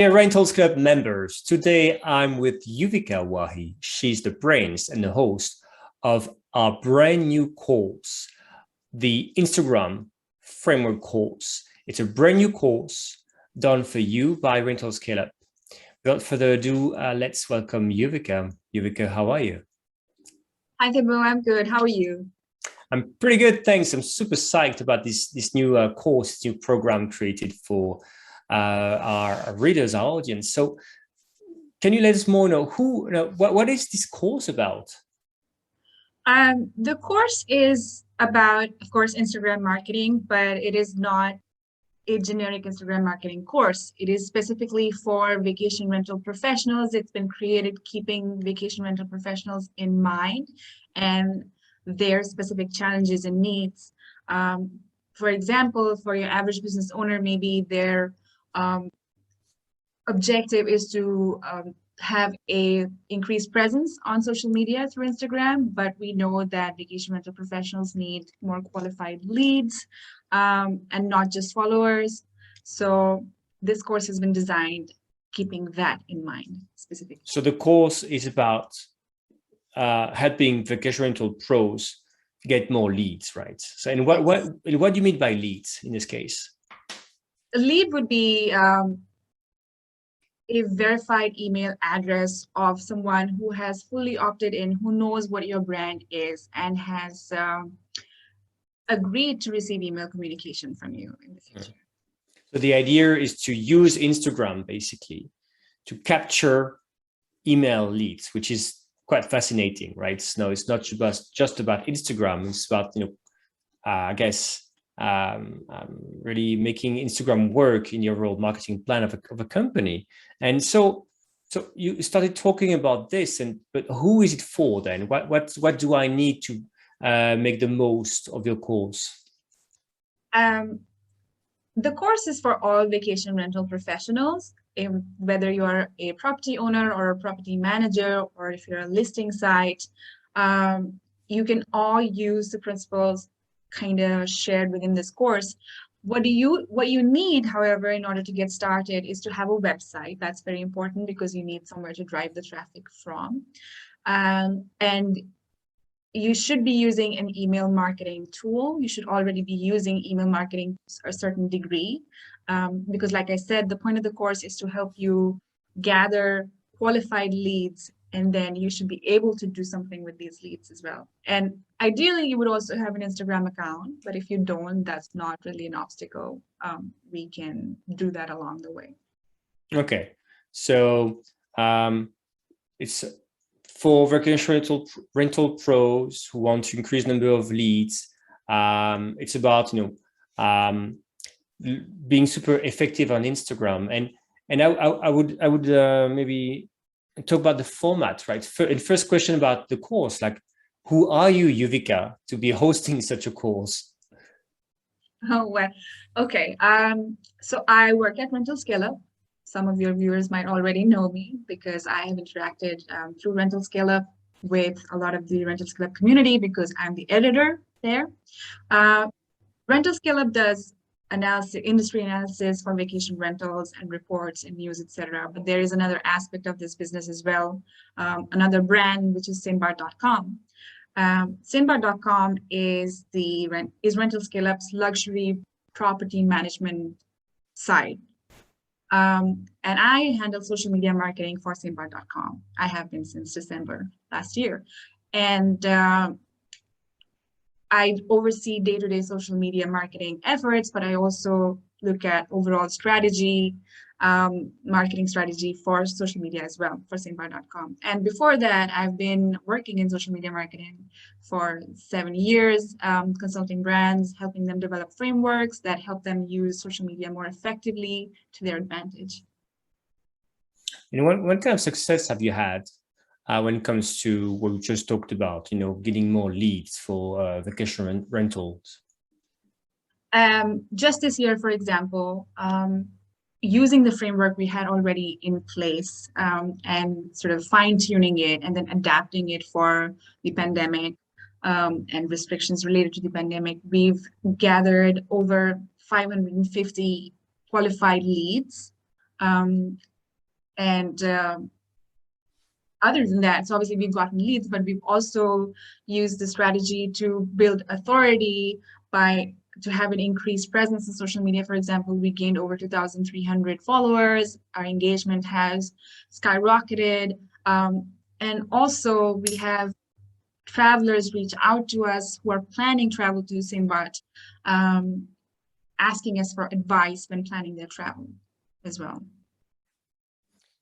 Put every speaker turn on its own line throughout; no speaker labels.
Dear Rentals Club members, today I'm with Yuvika Wahi. She's the brains and the host of our brand new course, the Instagram Framework course. It's a brand new course done for you by Rental Scale Up. Without further ado, let's welcome Yuvika. Yuvika, how are you?
Hi, Thibaut. I'm good. How are you?
I'm pretty good, thanks. I'm super psyched about this new course, new program created for our readers, our audience. So can you let us more know what is this course about?
The course is about, of course, Instagram marketing, but it is not a generic Instagram marketing course. It is specifically for vacation rental professionals. It's been created keeping vacation rental professionals in mind and their specific challenges and needs. For example, for your average business owner, maybe their objective is to have a increased presence on social media through Instagram, but we know that vacation rental professionals need more qualified leads and not just followers. So this course has been designed keeping that in mind specifically.
So the course is about helping vacation rental pros get more leads, right? So, and what do you mean by leads in this case?
A lead would be a verified email address of someone who has fully opted in, who knows what your brand is, and has agreed to receive email communication from you in the future.
So the idea is to use Instagram basically to capture email leads, which is quite fascinating, right? So it's not just about Instagram. It's about, I guess, really making Instagram work in your overall marketing plan of a company. And so you started talking about this, but who is it for then? What do I need to make the most of your course?
The course is for all vacation rental professionals, whether you are a property owner or a property manager, or if you're a listing site, you can all use the principles kind of shared within this course. What you need, however, in order to get started is to have a website. That's very important because you need somewhere to drive the traffic from. And you should be using an email marketing tool. You should already be using email marketing to a certain degree, because like I said, the point of the course is to help you gather qualified leads, and then you should be able to do something with these leads as well. And ideally, you would also have an Instagram account, but if you don't, that's not really an obstacle. We can do that along the way.
Okay, so it's for vacation rental pros who want to increase the number of leads. It's about being super effective on Instagram, and I would maybe talk about the format, right? First question about the course, like, who are you, Yuvika, to be hosting such a course?
Oh, well, okay. So I work at Rental Scale Up. Some of your viewers might already know me because I have interacted through Rental Scale Up with a lot of the Rental Scale Up community because I'm the editor there. Rental Scale Up does industry analysis for vacation rentals and reports and news, etc. But there is another aspect of this business as well, another brand, which is Sinbar.com. Sinbar.com is Rental Scale Up's luxury property management site. And I handle social media marketing for Sinbar.com. I have been since December last year. And I oversee day-to-day social media marketing efforts, but I also look at overall strategy, marketing strategy for social media as well for Sinbar.com. And before that, I've been working in social media marketing for 7 years, consulting brands, helping them develop frameworks that help them use social media more effectively to their advantage.
What kind of success have you had when it comes to what we just talked about, getting more leads for vacation rentals?
Just this year, for example, using the framework we had already in place and sort of fine-tuning it and then adapting it for the pandemic and restrictions related to the pandemic, we've gathered over 550 qualified leads And other than that, so obviously we've gotten leads, but we've also used the strategy to build authority to have an increased presence in social media. For example, we gained over 2,300 followers. Our engagement has skyrocketed. And also we have travelers reach out to us who are planning travel to Sindbad, asking us for advice when planning their travel as well.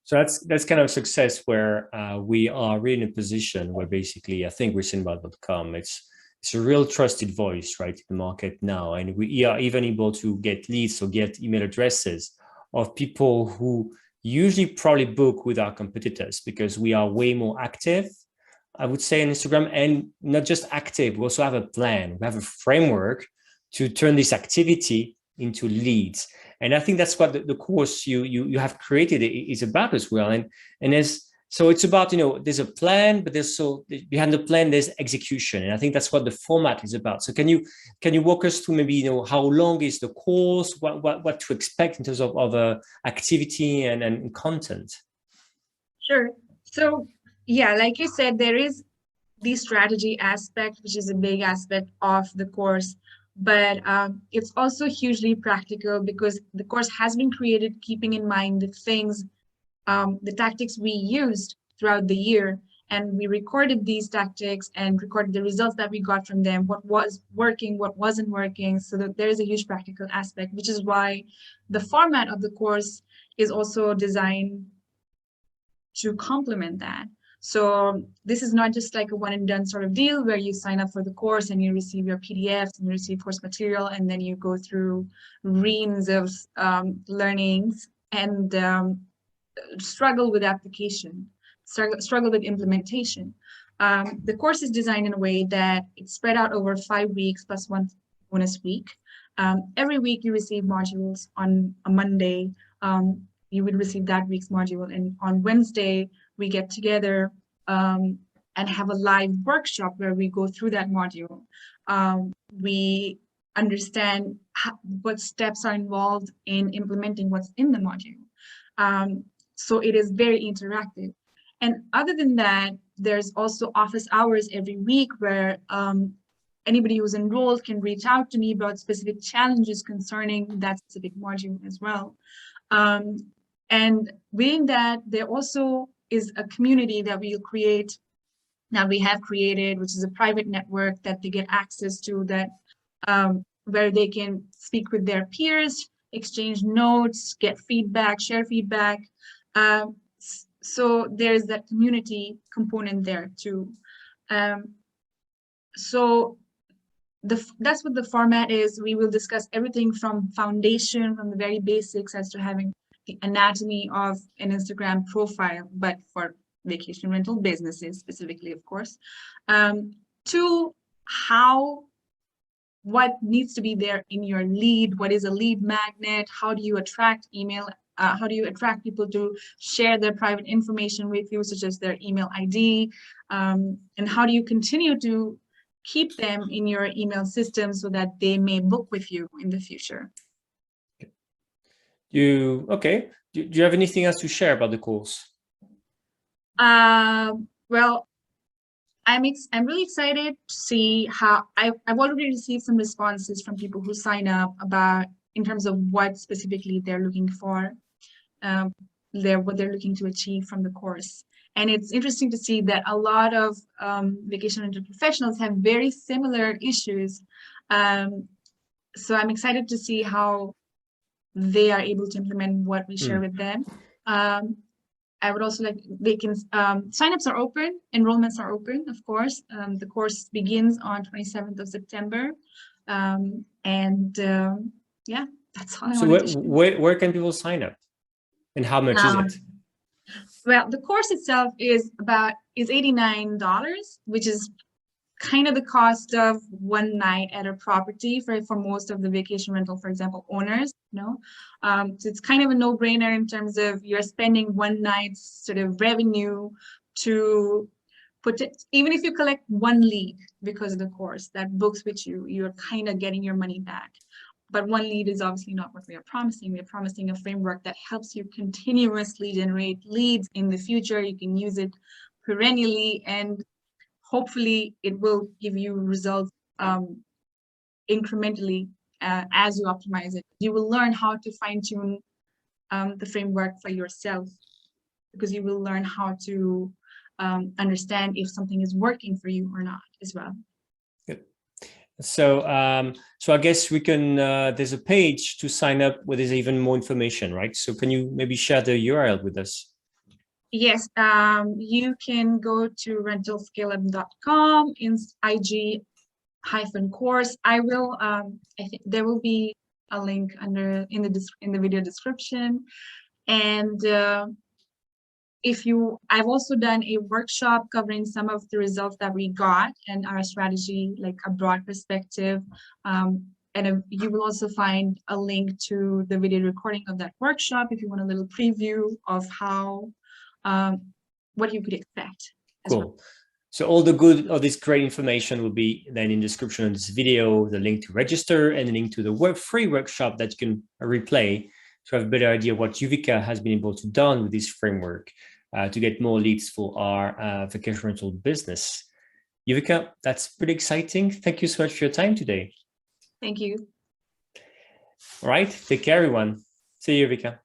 So that's kind of success where we are really in a position where basically I think with Sindbad.com, it's a real trusted voice, right, in the market now. And we are even able to get leads or get email addresses of people who usually probably book with our competitors because we are way more active, I would say, on Instagram. And not just active, we also have a plan. We have a framework to turn this activity into leads. And I think that's what the course you have created is about as well. And so it's about, there's a plan, but there's so behind the plan, there's execution. And I think that's what the format is about. So can you walk us through maybe, how long is the course, what to expect in terms of activity and content?
Sure. So yeah, like you said, there is the strategy aspect, which is a big aspect of the course. But it's also hugely practical because the course has been created keeping in mind the things, the tactics we used throughout the year. And we recorded these tactics and recorded the results that we got from them, what was working, what wasn't working, so that there is a huge practical aspect, which is why the format of the course is also designed to complement that. So this is not just like a one and done sort of deal where you sign up for the course and you receive your PDFs and you receive course material and then you go through reams of learnings and struggle with application, struggle with implementation. The course is designed in a way that it's spread out over 5 weeks plus one bonus week. Every week you receive modules. On a Monday, you would receive that week's module. And on Wednesday, we get together and have a live workshop where we go through that module. We understand what steps are involved in implementing what's in the module. So it is very interactive. And other than that, there's also office hours every week where anybody who's enrolled can reach out to me about specific challenges concerning that specific module as well. And within that, there also is a community that we have created, which is a private network that they get access to, that where they can speak with their peers, exchange notes, get feedback, share feedback. So there's that community component there too. So that's what the format is. We will discuss everything from foundation, from the very basics as to having the anatomy of an Instagram profile, but for vacation rental businesses specifically, of course, to what needs to be there in your lead, what is a lead magnet, how do you attract email, how do you attract people to share their private information with you, such as their email ID, and how do you continue to keep them in your email system so that they may book with you in the future.
Do you have anything else to share about the course?
Well, I'm really excited to see how I've already received some responses from people who sign up about in terms of what specifically they're looking for, what they're looking to achieve from the course. And it's interesting to see that a lot of vacation rental professionals have very similar issues. So I'm excited to see how they are able to implement what we share with them. I would also like, they can, signups are open, enrollments are open, of course. The course begins on 27th of September. Yeah, that's all I wanted to share.
Where can people sign up? And how much is it?
Well, the course itself is $89, which is kind of the cost of one night at a property for most of the vacation rental, for example, owners, So it's kind of a no-brainer in terms of you're spending one night's sort of revenue to put it, even if you collect one lead because of the course that books with you, you're kind of getting your money back. but one lead is obviously not what we are promising. We are promising a framework that helps you continuously generate leads in the future. You can use it perennially, and hopefully it will give you results incrementally as you optimize it. You will learn how to fine-tune the framework for yourself, because you will learn how to understand if something is working for you or not as well.
Good. So, so I guess we can, there's a page to sign up where there's even more information, right? So can you maybe share the URL with us?
Yes, you can go to rentalscaleup.com in IG-course. I will, I think there will be a link under in the video description. And I've also done a workshop covering some of the results that we got and our strategy, like a broad perspective. You will also find a link to the video recording of that workshop if you want a little preview of how, what you could expect.
Cool.
Well.
So all this great information will be then in the description of this video, the link to register and the link to the free workshop that you can replay to have a better idea what Yuvika has been able to do with this framework to get more leads for our vacation rental business. Yuvika, that's pretty exciting. Thank you so much for your time today.
Thank you.
All right, take care, everyone. See you, Yuvika.